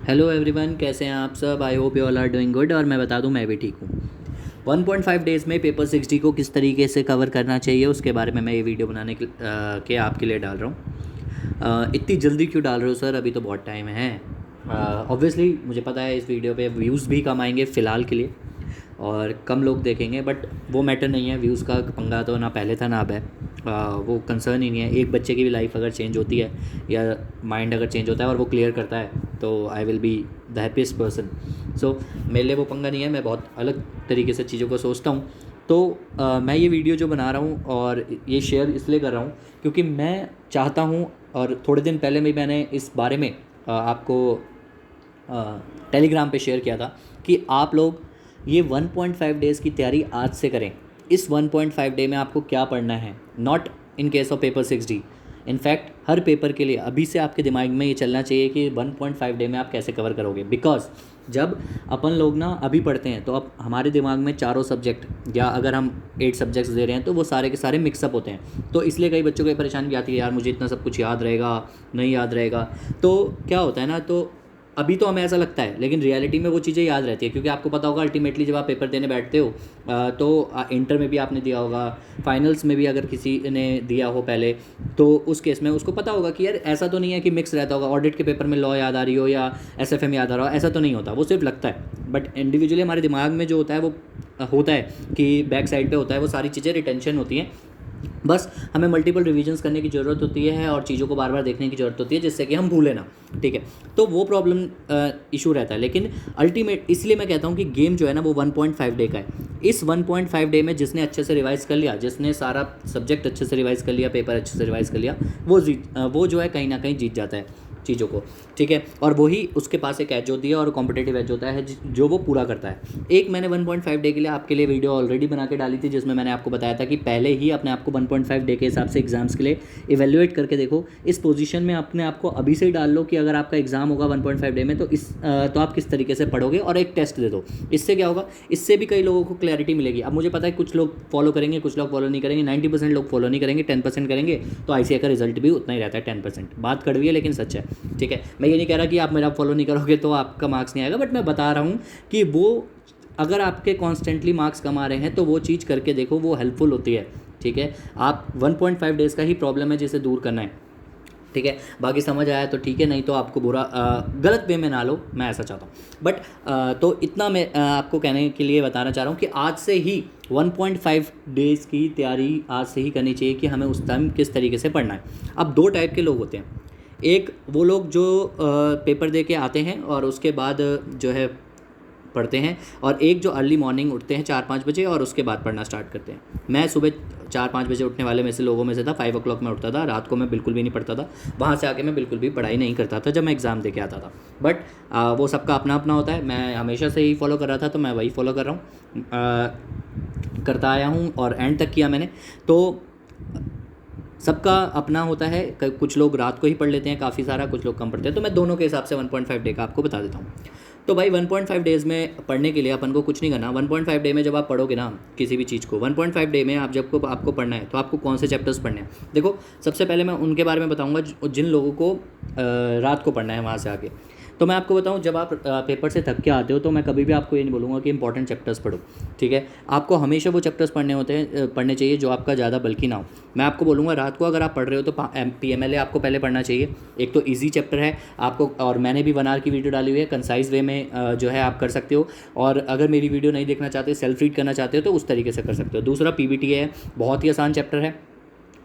Hello everyone, कैसे हैं आप सब। I hope you all are doing good. और मैं बता दूं, मैं भी ठीक हूँ। 1.5 डेज़ में पेपर 6D को किस तरीके से कवर करना चाहिए उसके बारे में मैं ये वीडियो बनाने के आपके लिए डाल रहा हूँ। इतनी जल्दी क्यों डाल रहे हो सर, अभी तो बहुत टाइम है। ऑब्वियसली मुझे पता है इस वीडियो पे व्यूज़ भी कम आएंगे फ़िलहाल के लिए और कम लोग देखेंगे, बट वो मैटर नहीं है। व्यूज़ का पंगा तो ना पहले था ना अब है। वो कंसर्न ही नहीं है। एक बच्चे की भी लाइफ अगर चेंज होती है या माइंड अगर चेंज होता है और वो क्लियर करता है तो I will be the happiest person. So मेरे लिए वो पंगा नहीं है। मैं बहुत अलग तरीके से चीज़ों को सोचता हूँ। तो मैं ये वीडियो जो बना रहा हूँ और ये शेयर इसलिए कर रहा हूँ क्योंकि मैं चाहता हूँ, और थोड़े दिन पहले भी मैंने इस बारे में आपको टेलीग्राम पे शेयर किया था कि आप लोग ये 1.5 डेज़ की तैयारी आज से करें। इस 1.5 डे में आपको क्या पढ़ना है, not in case of paper 6D। In fact her paper के लिए अभी से आपके दिमाग में ये चलना चाहिए कि 1.5 डे में आप कैसे कवर करोगे। बिकॉज जब अपन लोग ना अभी पढ़ते हैं तो अब हमारे दिमाग में चारों सब्जेक्ट, या अगर हम 8 सब्जेक्ट्स दे रहे हैं तो वो सारे के सारे मिक्सअप होते हैं। तो इसलिए कई बच्चों को ये परेशानी भी आती है, यार मुझे इतना सब कुछ याद रहेगा नहीं याद रहेगा। तो क्या होता है ना, तो अभी तो हमें ऐसा लगता है लेकिन रियलिटी में वो चीज़ें याद रहती है, क्योंकि आपको पता होगा अल्टीमेटली जब आप पेपर देने बैठते हो तो इंटर में भी आपने दिया होगा, फाइनल्स में भी अगर किसी ने दिया हो पहले, तो उस केस में उसको पता होगा कि यार ऐसा तो नहीं है कि मिक्स रहता होगा, ऑडिट के पेपर में लॉ याद आ रही हो या SFM याद आ रहा हो, ऐसा तो नहीं होता। वो सिर्फ लगता है, बट इंडिविजुअली हमारे दिमाग में जो होता है वो होता है कि बैक साइड पे होता है, वो सारी चीज़ें रिटेंशन होती हैं। बस हमें मल्टीपल रिवीजन्स करने की ज़रूरत होती है और चीज़ों को बार बार देखने की ज़रूरत होती है जिससे कि हम भूलें ना। ठीक है, तो वो प्रॉब्लम इशू रहता है। लेकिन अल्टीमेट इसलिए मैं कहता हूँ कि गेम जो है ना वो 1.5 डे का है। इस 1.5 डे में जिसने अच्छे से रिवाइज़ कर लिया, जिसने सारा सब्जेक्ट अच्छे से रिवाइज़ कर लिया, पेपर अच्छे से रिवाइज़ कर लिया, वो जो है कहीं ना कहीं जीत जाता है चीज़ों को। ठीक है, और वही उसके पास एक एज होती है और कॉम्पिटेटिव एज होता है जो वो पूरा करता है। एक मैंने 1.5 डे के लिए आपके लिए वीडियो ऑलरेडी बना के डाली थी जिसमें मैंने आपको बताया था कि पहले ही अपने आप को 1.5 डे के हिसाब से एग्जाम्स के लिए इवेल्युएट करके देखो। इस पोजीशन में अपने आप को अभी से ही डाल लो कि अगर आपका एग्जाम होगा 1.5 डे में तो आप किस तरीके से पढ़ोगे, और एक टेस्ट दे दो। इससे क्या होगा, इससे भी कई लोगों को क्लैरिटी मिलेगी। अब मुझे पता है कुछ लोग फॉलो करेंगे, कुछ लोग फॉलो नहीं करेंगे, 90% लोग फॉलो नहीं करेंगे, 10% करेंगे, तो ICAI का रिजल्ट भी उतना ही रहता है, 10%। बात कड़वी है लेकिन सच है। ठीक है, मैं ये नहीं कह रहा कि आप मेरा फॉलो नहीं करोगे तो आपका मार्क्स नहीं आएगा, बट मैं बता रहा हूँ कि वो अगर आपके कॉन्स्टेंटली मार्क्स कम आ रहे हैं तो वो चीज़ करके देखो, वो हेल्पफुल होती है। ठीक है, आप 1.5 डेज़ का ही प्रॉब्लम है जिसे दूर करना है। ठीक है, बाकी समझ आया तो ठीक है, नहीं तो आपको गलत वे में ना लो, मैं ऐसा चाहता हूँ। बट तो इतना मैं आपको कहने के लिए बताना चाह रहा हूँ कि आज से ही 1.5 डेज़ की तैयारी आज से ही करनी चाहिए कि हमें उस टाइम किस तरीके से पढ़ना है। अब 2 टाइप के लोग होते हैं। एक वो लोग जो पेपर दे के आते हैं और उसके बाद जो है पढ़ते हैं, और एक जो अर्ली मॉर्निंग उठते हैं 4-5 बजे और उसके बाद पढ़ना स्टार्ट करते हैं। मैं सुबह 4-5 बजे उठने वाले में से लोगों में से था। 5 o'clock में उठता था, रात को मैं बिल्कुल भी नहीं पढ़ता था। वहाँ से आके मैं बिल्कुल भी पढ़ाई नहीं करता था जब मैं एग्ज़ाम दे के आता था। बट वो सबका अपना अपना होता है। मैं हमेशा से ही फॉलो कर रहा था तो मैं वही फॉलो कर रहा हूँ, करता आया हूँ और एंड तक किया मैंने। तो सबका अपना होता है। कुछ लोग रात को ही पढ़ लेते हैं काफ़ी सारा, कुछ लोग कम पढ़ते हैं। तो मैं दोनों के हिसाब से 1.5 डे का आपको बता देता हूँ। तो भाई 1.5 डेज़ में पढ़ने के लिए अपन को कुछ नहीं करना। 1.5 डे में जब आप पढ़ोगे ना किसी भी चीज़ को, 1.5 डे में आप जब को आपको पढ़ना है तो आपको कौन से चैप्टर्स पढ़ने हैं। देखो, सबसे पहले मैं उनके बारे में बताऊँगा जिन लोगों को रात को पढ़ना है वहाँ से आगे। तो मैं आपको बताऊं, जब आप पेपर से थक के आते हो तो मैं कभी भी आपको ये नहीं बोलूँगा कि इंपॉर्टेंट चैप्टर्स पढ़ो। ठीक है, आपको हमेशा वो चैप्टर्स पढ़ने चाहिए जो आपका ज़्यादा बल्कि ना हो। मैं आपको बोलूँगा रात को अगर आप पढ़ रहे हो तो PMLA आपको पहले पढ़ना चाहिए। एक तो ईजी चैप्टर है आपको, और मैंने भी 1 आवर की वीडियो डाली हुई है, कंसाइज वे में जो है आप कर सकते हो। और अगर मेरी वीडियो नहीं देखना चाहते, सेल्फ रीड करना चाहते हो तो उस तरीके से कर सकते हो। दूसरा PBTA है, बहुत ही आसान चैप्टर है,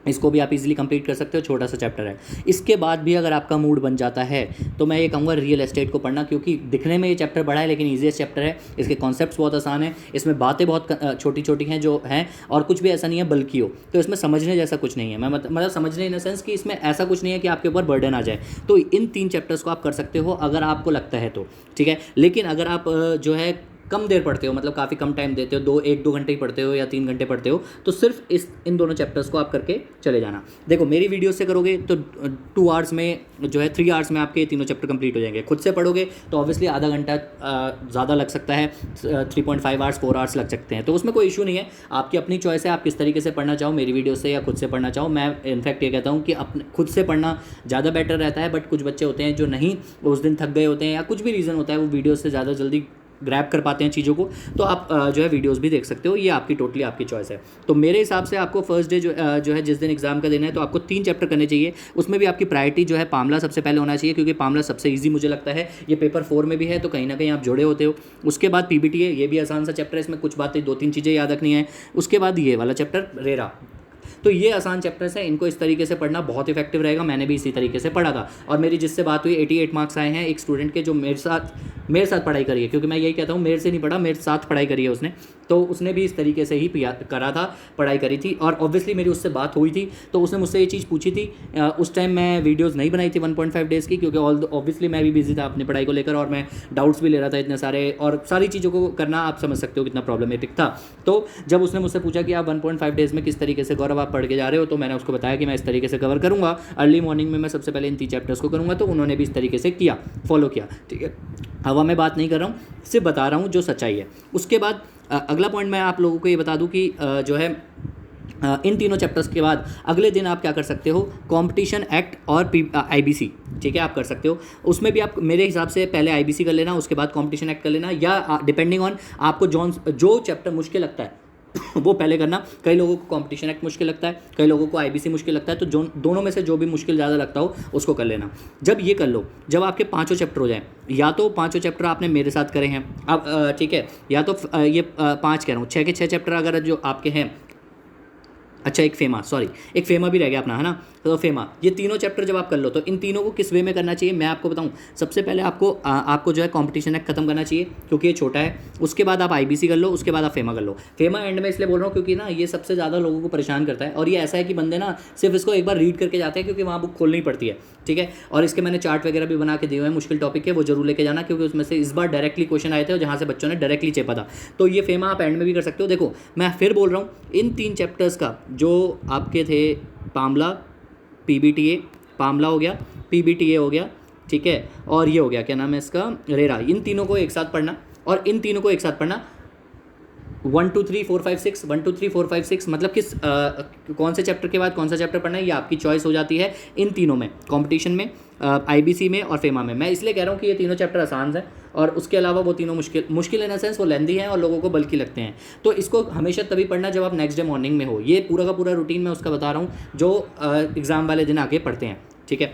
इसको भी आप इजीली कंप्लीट कर सकते हो, छोटा सा चैप्टर है। इसके बाद भी अगर आपका मूड बन जाता है तो मैं ये कहूँगा रियल एस्टेट को पढ़ना, क्योंकि दिखने में ये चैप्टर बड़ा है लेकिन ईजीएस्ट चैप्टर है। इसके कॉन्सेप्ट्स बहुत आसान है, इसमें बातें बहुत छोटी छोटी हैं जो हैं, और कुछ भी ऐसा नहीं है बल्कि हो। तो इसमें समझने जैसा कुछ नहीं है। मैं मतलब समझने इन द सेंस कि इसमें ऐसा कुछ नहीं है कि आपके ऊपर बर्डन आ जाए। तो इन 3 चैप्टर्स को आप कर सकते हो अगर आपको लगता है तो। ठीक है, लेकिन अगर आप जो है कम देर पढ़ते हो, मतलब काफ़ी कम टाइम देते हो, 1-2 घंटे ही पढ़ते हो या 3 घंटे पढ़ते हो, तो सिर्फ इन दोनों चैप्टर्स को आप करके चले जाना। देखो मेरी वीडियो से करोगे तो 2 आवर्स में जो है 3 आवर्स में आपके ये तीनों चैप्टर कंप्लीट हो जाएंगे। खुद से पढ़ोगे तो ऑब्वियसली आधा घंटा ज़्यादा लग सकता है, 3.5 आवर्स 4 आवर्स लग सकते हैं, तो उसमें कोई इशू नहीं है। आपकी अपनी चॉइस है, आप किस तरीके से पढ़ना चाहो, मेरी वीडियो से या खुद से पढ़ना चाहो। मैं इनफैक्ट ये कहता हूँ कि अपने खुद से पढ़ना ज़्यादा बेटर रहता है, बट कुछ बच्चे होते हैं जो नहीं उस दिन थक गए होते हैं या कुछ भी रीज़न होता है, वो वीडियो से ज़्यादा जल्दी ग्रैब कर पाते हैं चीज़ों को, तो आप जो है वीडियोस भी देख सकते हो। ये आपकी टोटली आपकी चॉइस है। तो मेरे हिसाब से आपको फर्स्ट डे जो है जिस दिन एग्जाम का दिन है, तो आपको 3 चैप्टर करने चाहिए। उसमें भी आपकी प्रायोरिटी जो है पामला सबसे पहले होना चाहिए, क्योंकि पामला सबसे ईजी मुझे लगता है। ये पेपर 4 में भी है, तो कहीं ना कहीं आप जुड़े होते हो। उसके बाद पीबीटीए, ये भी आसान सा चैप्टर है, इसमें कुछ बातें 2-3 चीज़ें याद रखनी है। उसके बाद ये वाला चैप्टर रेरा, तो ये आसान चैप्टर्स हैं, इनको इस तरीके से पढ़ना बहुत इफेक्टिव रहेगा। मैंने भी इसी तरीके से पढ़ा था, और मेरी जिससे बात हुई 88 मार्क्स आए हैं एक स्टूडेंट के, जो मेरे साथ पढ़ाई करी है, क्योंकि मैं यही कहता हूँ मेरे से नहीं पढ़ा, मेरे साथ पढ़ाई करी है उसने, तो उसने भी इस तरीके से ही करा था, पढ़ाई करी थी। और ऑब्वियसली मेरी उससे बात हुई थी, तो उसने मुझसे ये चीज़ पूछी थी। उस टाइम मैं वीडियोज़ नहीं बनाई थी 1.5 डेज़ की, क्योंकि ऑब्वियसली मैं भी बिजी था अपनी पढ़ाई को लेकर, और मैं डाउट्स भी ले रहा था इतने सारे, और सारी चीज़ों को करना आप समझ सकते हो कितना प्रॉब्लमेटिक था। तो जब उसने मुझसे पूछा कि आप 1.5 डेज़ में किस तरीके से गौरव आप पढ़ के जा रहे हो, तो मैंने उसको बताया कि मैं इस तरीके से कवर करूँगा, अर्ली मॉर्निंग में मैं सबसे पहले इन 3 चैप्टर्स को करूँगा। तो उन्होंने भी इस तरीके से किया, फॉलो किया, ठीक है। हवा में बात नहीं कर रहा हूँ, सिर्फ बता रहा हूँ जो सच्चाई है। उसके बाद अगला पॉइंट मैं आप लोगों को ये बता दूं कि जो है इन तीनों चैप्टर्स के बाद अगले दिन आप क्या कर सकते हो, कंपटीशन एक्ट और आईबीसी, ठीक है, आप कर सकते हो। उसमें भी आप मेरे हिसाब से पहले आईबीसी कर लेना, उसके बाद कंपटीशन एक्ट कर लेना, या डिपेंडिंग ऑन आपको जो चैप्टर मुश्किल लगता है वो पहले करना। कई लोगों को कंपटीशन एक्ट मुश्किल लगता है, कई लोगों को आईबीसी मुश्किल लगता है, तो दोनों में से जो भी मुश्किल ज़्यादा लगता हो उसको कर लेना। जब ये कर लो, जब आपके 5 चैप्टर हो जाए, या तो 5 चैप्टर आपने मेरे साथ करे हैं अब, ठीक है, या तो ये 5 कह रहा हूँ, 6 के 6 चैप्टर अगर जो आपके हैं, अच्छा एक फेमा भी रह गया अपना, है ना। तो फेमा, ये तीनों चैप्टर जब आप कर लो, तो इन तीनों को किस वे में करना चाहिए मैं आपको बताऊं। सबसे पहले आपको जो है कंपटीशन एक्ट खत्म करना चाहिए, क्योंकि ये छोटा है। उसके बाद आप आईबीसी कर लो, उसके बाद आप फेमा कर लो। फेमा एंड में इसलिए बोल रहा हूँ क्योंकि ना ये सबसे ज़्यादा लोगों को परेशान करता है, और ये ऐसा है कि बंदे ना सिर्फ इसको एक बार रीड करके जाते हैं, क्योंकि वहाँ बुक खोलनी पड़ती है, ठीक है। और इसके मैंने चार्ट वगैरह भी बना के दिए हुए हैं मुश्किल टॉपिक के, वो जरूर लेके जाना, क्योंकि उसमें से इस बार डायरेक्टली क्वेश्चन आए थे, और जहाँ से बच्चों ने डायरेक्टली चेपा था। तो ये फेमा आप एंड में भी कर सकते हो। देखो मैं फिर बोल रहा हूँ, इन 3 चैप्टर्स का जो आपके थे, पामला, पीबीटीए, पामला हो गया, पीबीटीए हो गया, ठीक है, और ये हो गया क्या नाम है इसका, रेरा, इन तीनों को एक साथ पढ़ना। और इन तीनों को एक साथ पढ़ना 1 2 3 4 5 6 1 2 3 4 5 6, मतलब किस कौन से चैप्टर के बाद कौन सा चैप्टर पढ़ना है, ये आपकी चॉइस हो जाती है इन तीनों में, कंपटीशन में, आईबीसी में और फेमा में। मैं इसलिए कह रहा हूँ कि ये तीनों चैप्टर आसान हैं, और उसके अलावा वो तीनों मुश्किल इन सेंस वो लेंदी हैं और लोगों को बल्कि लगते हैं। तो इसको हमेशा तभी पढ़ना जब आप नेक्स्ट डे मॉर्निंग में हो। ये पूरा का पूरा रूटीन मैं उसका बता रहा हूँ जो एग्ज़ाम वाले दिन आके पढ़ते हैं, ठीक है।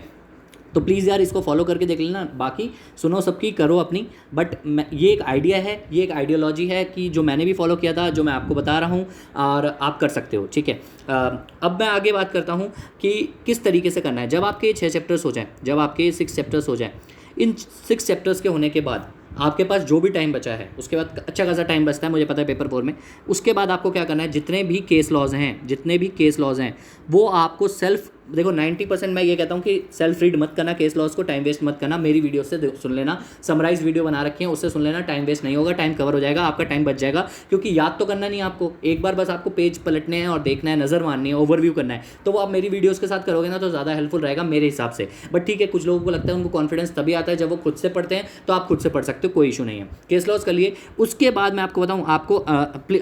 तो प्लीज़ यार इसको फॉलो करके देख लेना, बाकी सुनो सबकी, करो अपनी, बट ये एक आइडिया है, ये एक आइडियोलॉजी है कि जो मैंने भी फॉलो किया था, जो मैं आपको बता रहा हूँ, और आप कर सकते हो, ठीक है। अब मैं आगे बात करता हूँ कि किस तरीके से करना है। जब आपके 6 चैप्टर्स हो जाएँ, जब आपके 6 चैप्टर्स हो जाएँ, इन 6 चैप्टर्स के होने के बाद आपके पास जो भी टाइम बचा है, उसके बाद अच्छा खासा टाइम बचता है, मुझे पता है पेपर 4 में। उसके बाद आपको क्या करना है, जितने भी केस लॉज हैं वो आपको देखो 90% मैं ये कहता हूँ कि सेल्फ रीड मत करना केस लॉज को, टाइम वेस्ट मत करना, मेरी वीडियो से सुन लेना, समराइज वीडियो बना रखी है, उससे सुन लेना, टाइम वेस्ट नहीं होगा, टाइम कवर हो जाएगा, आपका टाइम बच जाएगा। क्योंकि याद तो करना नहीं आपको, एक बार बस आपको पेज पलटने हैं और देखना है, नज़र मारनी है, ओवरव्यू करना है, तो वो आप मेरी वीडियोज़ के साथ करोगे ना तो ज़्यादा हेल्पफुल रहेगा मेरे हिसाब से। बट ठीक है, कुछ लोगों को लगता है, उनको कॉन्फिडेंस तभी आता है जब वो खुद से पढ़ते हैं, तो आप खुद से पढ़ सकते हो, कोई इशू नहीं है। केस लॉज कर लिए, उसके बाद मैं आपको बताऊँ, आपको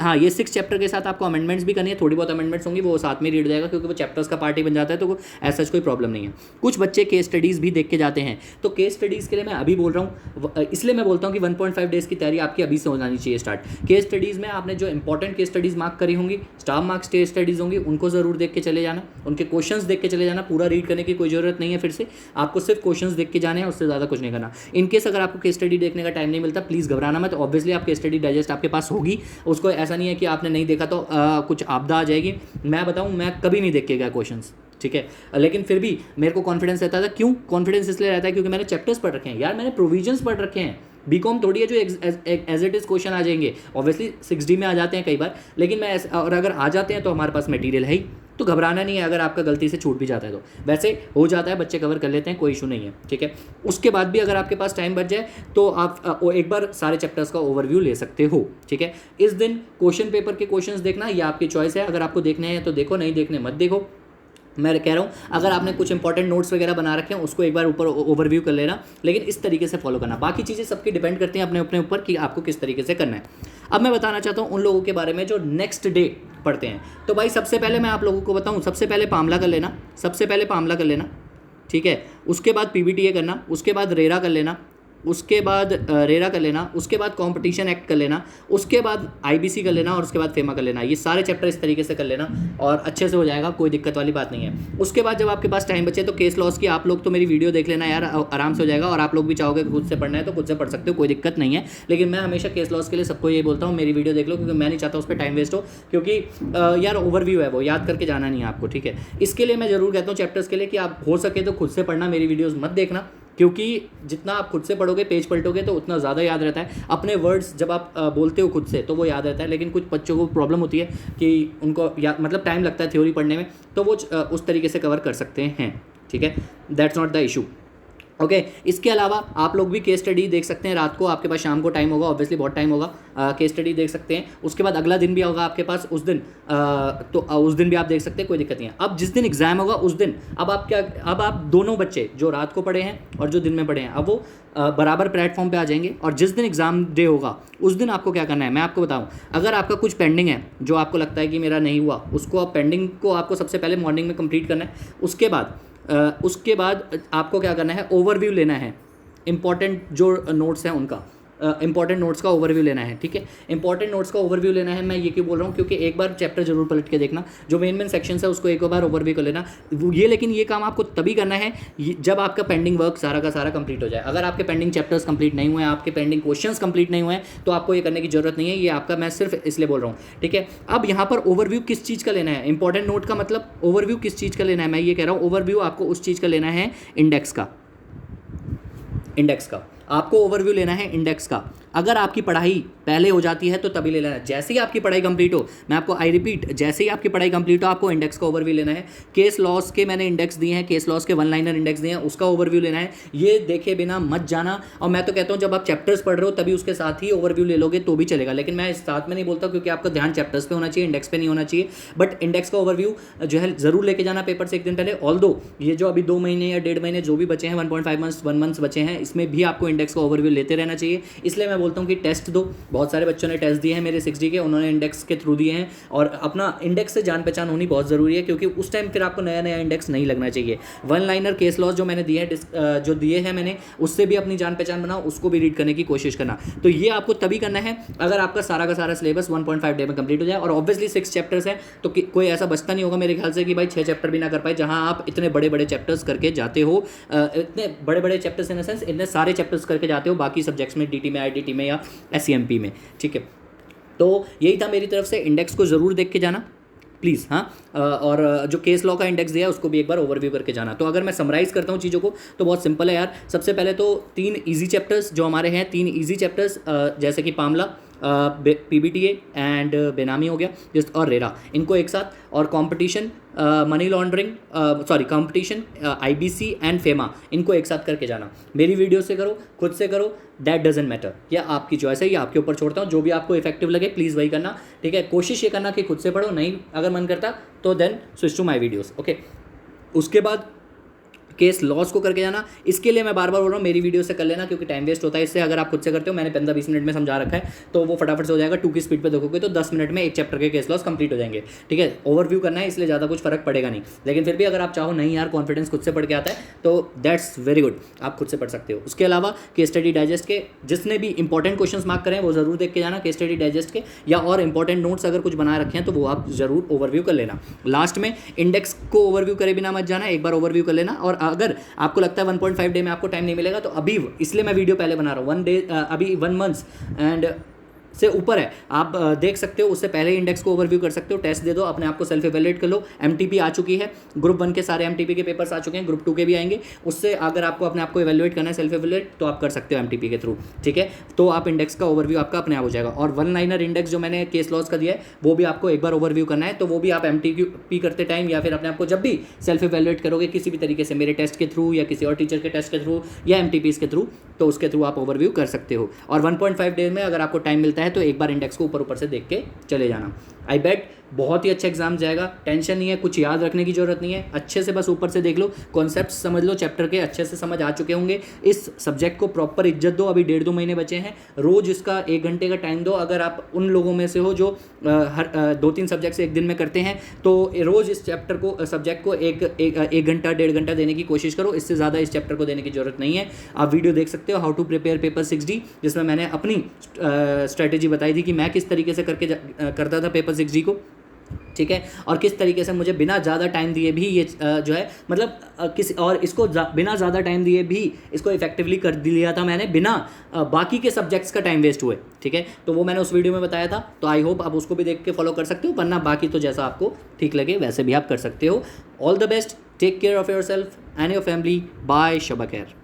हाँ ये 6 चैप्टर के साथ आपको अमेंडमेंट्स भी करनी है, थोड़ी बहुत अमेंडमेंट्स होंगी, वो साथ में रीड हो जाएगा, क्योंकि वो चैप्टर्स का पार्ट ही बन जाता है, तो ऐसा कोई प्रॉब्लम नहीं है। कुछ बच्चे केस स्टडीज़ भी देख के जाते हैं, तो केस स्टडीज़ के लिए मैं अभी बोल रहा हूँ, इसलिए मैं बोलता हूँ कि 1.5 डेज़ की तैयारी आपकी अभी से हो जानी चाहिए स्टार्ट। केस स्टडीज़ में आपने जो इंपॉर्टेंट केस स्टडीज़ मार्क करी होंगी, स्टार मार्क्स केस स्टडीज़ होंगी, उनको ज़रूर देख के चले जाना, उनके क्वेश्चंस देख के चले जाना, पूरा रीड करने की कोई ज़रूरत नहीं है, फिर से आपको सिर्फ क्वेश्चंस देख के जाने हैं, उससे ज़्यादा कुछ नहीं करना। इनकेस अगर आपको केस स्टडी देखने का टाइम नहीं मिलता, प्लीज़ घबराना मत, ऑब्वियसली आप केस स्टडी डाइजेस्ट आपके पास होगी, उसको ऐसा नहीं है कि आपने नहीं देखा तो कुछ आपदा आ जाएगी। मैं बताऊँ, मैं कभी नहीं देख के गया क्वेश्चंस, ठीक है, लेकिन फिर भी मेरे को कॉन्फिडेंस रहता था। क्यों कॉन्फिडेंस इसलिए रहता है, क्योंकि मैंने चैप्टर्स पढ़ रखे हैं यार, मैंने प्रोविजंस पढ़ रखे हैं, बीकॉम थोड़ी है जो एज इट इज़ क्वेश्चन आ जाएंगे, ऑब्वियसली 6D में आ जाते हैं कई बार, लेकिन मैं और अगर आ जाते हैं तो हमारे पास मटेरियल है ही, तो घबराना नहीं है अगर आपका गलती से छूट भी जाता है तो, वैसे हो जाता है, बच्चे कवर कर लेते हैं, कोई इशू नहीं है, ठीक है। उसके बाद भी अगर आपके पास टाइम बच जाए तो आप एक बार सारे चैप्टर्स का ओवरव्यू ले सकते हो, ठीक है। इस दिन क्वेश्चन पेपर के क्वेश्चंस देखना ये आपकी चॉइस है, अगर आपको देखने हैं तो देखो, नहीं देखने मत देखो। मैं कह रहा हूँ अगर आपने कुछ इंपॉर्टेंट नोट्स वगैरह बना रखे हैं उसको एक बार ऊपर ओवरव्यू कर लेना, लेकिन इस तरीके से फॉलो करना। बाकी चीज़ें सबकी डिपेंड करती हैं अपने अपने ऊपर कि आपको किस तरीके से करना है। अब मैं बताना चाहता हूँ उन लोगों के बारे में जो नेक्स्ट डे पढ़ते हैं। तो भाई सबसे पहले मैं आप लोगों को बताऊँ, सबसे पहले पामला कर लेना, सबसे पहले पामला कर लेना, ठीक है। उसके बाद PBTA करना, उसके बाद रेरा कर लेना, उसके बाद रेरा कर लेना, उसके बाद कंपटीशन एक्ट कर लेना, उसके बाद IBC कर लेना और उसके बाद फेमा कर लेना। ये सारे चैप्टर इस तरीके से कर लेना और अच्छे से हो जाएगा, कोई दिक्कत वाली बात नहीं है। उसके बाद जब आपके पास टाइम बचे तो केस लॉस की आप लोग तो मेरी वीडियो देख लेना यार, आराम से हो जाएगा। और आप लोग भी चाहोगे खुद से पढ़ना है तो खुद से पढ़ सकते हो, कोई दिक्कत नहीं है। लेकिन मैं हमेशा केस लॉस के लिए सबको ये बोलता हूँ मेरी वीडियो देख लो, क्योंकि मैं नहीं चाहता उस पर टाइम वेस्ट हो, क्योंकि यार ओवरव्यू है वो याद करके जाना नहीं है आपको, ठीक है। इसके लिए मैं ज़रूर कहता हूँ चैप्टर्स के लिए कि आप हो सके तो खुद से पढ़ना, मेरी वीडियोज़ मत देखना, क्योंकि जितना आप खुद से पढ़ोगे, पेज पलटोगे तो उतना ज़्यादा याद रहता है। अपने वर्ड्स जब आप बोलते हो खुद से तो वो याद रहता है, लेकिन कुछ बच्चों को प्रॉब्लम होती है कि उनको मतलब टाइम लगता है थ्योरी पढ़ने में, तो वो उस तरीके से कवर कर सकते हैं, ठीक है। That's not the issue, okay. इसके अलावा आप लोग भी केस स्टडी देख सकते हैं रात को, आपके पास शाम को टाइम होगा, ऑब्वियसली बहुत टाइम होगा, केस स्टडी देख सकते हैं। उसके बाद अगला दिन भी होगा आपके पास, उस दिन तो उस दिन भी आप देख सकते हैं, कोई दिक्कत नहीं है। अब जिस दिन एग्जाम होगा उस दिन अब आप दोनों बच्चे जो रात को पढ़े हैं और जो दिन में पढ़े हैं, अब वो बराबर प्लेटफॉर्म पे आ जाएंगे। और जिस दिन एग्जाम डे होगा उस दिन आपको क्या करना है मैं आपको बताऊं। अगर आपका कुछ पेंडिंग है जो आपको लगता है कि मेरा नहीं हुआ, उसको आप पेंडिंग को आपको सबसे पहले मॉर्निंग में कंप्लीट करना है। उसके बाद आपको क्या करना है, ओवरव्यू लेना है, इंपॉर्टेंट जो नोट्स हैं उनका, इंपॉर्टेंट नोट्स का ओवरव्यू लेना है, ठीक है। इंपॉर्टेंट नोट्स का ओवरव्यू लेना है, मैं ये क्यों बोल रहा हूँ, क्योंकि एक बार चैप्टर जरूर पलट के देखना, जो मेन सेक्शन है उसको एक बार ओवरव्यू कर लेना लेकिन ये काम आपको तभी करना है जब आपका पेंडिंग वर्क सारा का सारा कंप्लीट हो जाए। अगर आपके पेंडिंग चैप्टर्स कंप्लीट नहीं हुए हैं, आपके पेंडिंग क्वेश्चंस कंप्लीट नहीं हुए हैं, तो आपको ये करने की जरूरत नहीं है, ये आपका मैं सिर्फ इसलिए बोल रहा हूँ, ठीक है। अब यहाँ पर ओवरव्यू किस चीज़ का लेना है, इंपॉर्टेंट नोट का मतलब ओवरव्यू किस चीज़ का लेना है, मैं ये कह रहा हूँ ओवरव्यू आपको उस चीज़ का लेना है इंडेक्स का आपको ओवरव्यू लेना है इंडेक्स का। अगर आपकी पढ़ाई पहले हो जाती है तो तभी ले लेना है, जैसे ही आपकी पढ़ाई कंप्लीट हो, मैं आपको रिपीट, जैसे ही आपकी पढ़ाई कंप्लीट हो आपको इंडेक्स का ओवरव्यू लेना है। केस लॉस के मैंने इंडेक्स दिए हैं, केस लॉस के वन लाइनर इंडेक्स दिए हैं, उसका ओवरव्यू लेना है। ये देखे बिना मत जाना। और मैं तो कहता हूँ जब आप चैप्टर्स पढ़ रहे हो तभी उसके साथ ही ओवरव्यू ले लोगे तो भी चलेगा, लेकिन मैं इस साथ में नहीं बोलता, क्योंकि आपका ध्यान चैप्टर्स पे होना चाहिए, इंडेक्स पे नहीं होना चाहिए। बट इंडेक्स का ओवरव्यू जो है ज़रूर लेके जाना पेपर से एक दिन पहले। ऑल्दो ये जो अभी 2 महीने या 1.5 महीने जो भी बचे हैं, 1.5 मंथ्स 1 मंथ्स बचे हैं, इसमें भी आपको इंडेक्स का ओवरव्यू लेते रहना चाहिए। इसलिए मैं बोलता हूँ कि टेस्ट दो। बहुत सारे बच्चों ने टेस्ट दिए हैं मेरे 6D के, उन्होंने इंडेक्स के थ्रू दिए हैं, और अपना इंडेक्स से जान पहचान होनी बहुत ज़रूरी है, क्योंकि उस टाइम फिर आपको नया नया इंडेक्स नहीं लगना चाहिए। वन लाइनर केस लॉस जो मैंने दिए हैं, जो दिए हैं मैंने, उससे भी अपनी जान पहचान बनाओ, उसको भी रीड करने की कोशिश करना। तो ये आपको तभी करना है अगर आपका सारा का सारा सिलेबस 1.5 डे में कंप्लीट हो जाए। और ऑब्वियसली 6 चैप्टर्स हैं, तो कोई ऐसा बचता नहीं होगा मेरे ख्याल से कि भाई 6 चैप्टर भी ना कर पाए, जहाँ आप इतने बड़े बड़े चैप्टर्स करके जाते हो, इतने बड़े बड़े चैप्टर्स इन द सेंस इतने सारे चैप्टर्स करके जाते हो बाकी सब्जेक्ट्स में, DT में, IDT में या SCMP में, ठीक है। तो यही था मेरी तरफ से, इंडेक्स को ज़रूर देख के जाना प्लीज़, हाँ। और जो केस लॉ का इंडेक्स दिया है उसको भी एक बार ओवरव्यू करके जाना। तो अगर मैं समराइज़ करता हूँ चीज़ों को तो बहुत सिंपल है यार। सबसे पहले तो 3 ईजी चैप्टर्स जो हमारे हैं, 3 ईजी चैप्टर्स जैसे कि पामला, PBTA एंड बेनामी हो गया जस्ट, और रेरा, इनको एक साथ, और competition, money laundering, competition, IBC and FEMA, इनको एक साथ करके जाना। मेरी वीडियो से करो, खुद से करो, दैट डजेंट मैटर, या आपकी चॉइस है, ये आपके ऊपर छोड़ता हूँ। जो भी आपको इफेक्टिव लगे प्लीज़ वही करना, ठीक है। कोशिश ये करना कि खुद से पढ़ो, नहीं अगर मन करता तो then switch to my videos, okay. उसके बाद केस लॉस को करके जाना। इसके लिए मैं बार बार बोल रहा हूँ मेरी वीडियो से कर लेना, क्योंकि टाइम वेस्ट होता है इससे। अगर आप खुद से करते हो, मैंने 15-20 मिनट में समझा रखा है, तो वो फटाफट से हो जाएगा। 2 की स्पीड पे देखोगे तो 10 मिनट में एक चैप्टर के केस लॉस कंप्लीट हो जाएंगे, ठीक है। ओवरव्यू करना है इसलिए ज़्यादा कुछ फर्क पड़ेगा नहीं, लेकिन फिर भी अगर आप चाहो नहीं यार कॉन्फिडेंस खुद से पढ़ के आता है तो दैट्स वेरी गुड, आप खुद से पढ़ सकते हो। उसके अलावा केस स्टडी डाइजेस्ट के जिसने भी इंपॉर्टेंट क्वेश्चन मार्क करें वो ज़रूर देख के जाना केस स्टडी डाइजेस्ट के, या और इंपॉर्टेंट नोट्स अगर कुछ बना रखे हैं तो वो आप ज़रूर ओवरव्यू कर लेना। लास्ट में इंडेक्स को ओवरव्यू करे बिना मत जाना, एक बार ओवरव्यू कर लेना। और अगर आपको लगता है 1.5 डे में आपको टाइम नहीं मिलेगा तो अभी, इसलिए मैं वीडियो पहले बना रहा हूँ, 1 डे अभी 1 मंथ एंड से ऊपर है, आप देख सकते हो, उससे पहले इंडेक्स को ओवरव्यू कर सकते हो, टेस्ट दे दो, अपने आप को सेल्फ इवैल्यूएट कर लो। एमटीपी आ चुकी है, ग्रुप 1 के सारे एमटीपी के पेपर्स आ चुके हैं, ग्रुप 2 के भी आएंगे। उससे अगर आपको अपने आप को इवैल्यूएट करना है, सेल्फ इवैल्यूएट, तो आप कर सकते हो एमटीपी के थ्रू, ठीक है। तो आप इंडेक्स का ओवरव्यू आपका अपने आप हो जाएगा। और वन लाइनर इंडेक्स जो मैंने केस लॉस का दिया है, वो भी आपको एक बार ओवरव्यू करना है, तो वो भी आप एमटीपी करते टाइम या फिर अपने आप को जब भी सेल्फ इवैल्यूएट करोगे किसी भी तरीके से, मेरे टेस्ट के थ्रू या किसी और टीचर के टेस्ट के थ्रू या एमटीपीज के थ्रू, तो उसके थ्रू आप ओवरव्यू कर सकते हो। और 1.5 डेज में अगर आपको टाइम मिलता है तो एक बार इंडेक्स को ऊपर ऊपर से देख के चले जाना। आई बेट बहुत ही अच्छा एग्जाम जाएगा, टेंशन नहीं है, कुछ याद रखने की जरूरत नहीं है, अच्छे से बस ऊपर से देख लो, कॉन्सेप्ट समझ लो, चैप्टर के अच्छे से समझ आ चुके होंगे। इस सब्जेक्ट को प्रॉपर इज्जत दो, अभी 1.5-2 महीने बचे हैं, रोज इसका 1 घंटे का टाइम दो। अगर आप उन लोगों में से हो जो हर 2-3 सब्जेक्ट से एक दिन में करते हैं, तो रोज़ इस चैप्टर को सब्जेक्ट को एक घंटा 1.5 घंटा देने की कोशिश करो, इससे ज़्यादा इस चैप्टर को देने की जरूरत नहीं है। आप वीडियो देख सकते हो how to prepare paper 6D, जिसमें मैंने अपनी स्ट्रैटेजी बताई थी कि मैं किस तरीके से करके करता था पेपर 6D को, ठीक है, और किस तरीके से मुझे बिना ज़्यादा टाइम दिए भी ये जो है मतलब किसी और इसको बिना ज़्यादा टाइम दिए भी इसको इफेक्टिवली कर लिया था मैंने, बिना बाकी के सब्जेक्ट्स का टाइम वेस्ट हुए, ठीक है। तो वो मैंने उस वीडियो में बताया था, तो आई होप आप उसको भी देख के फॉलो कर सकते हो, वरना बाकी तो जैसा आपको ठीक लगे वैसे भी आप कर सकते हो। All the best, take care of yourself and your family, bye, शब खैर।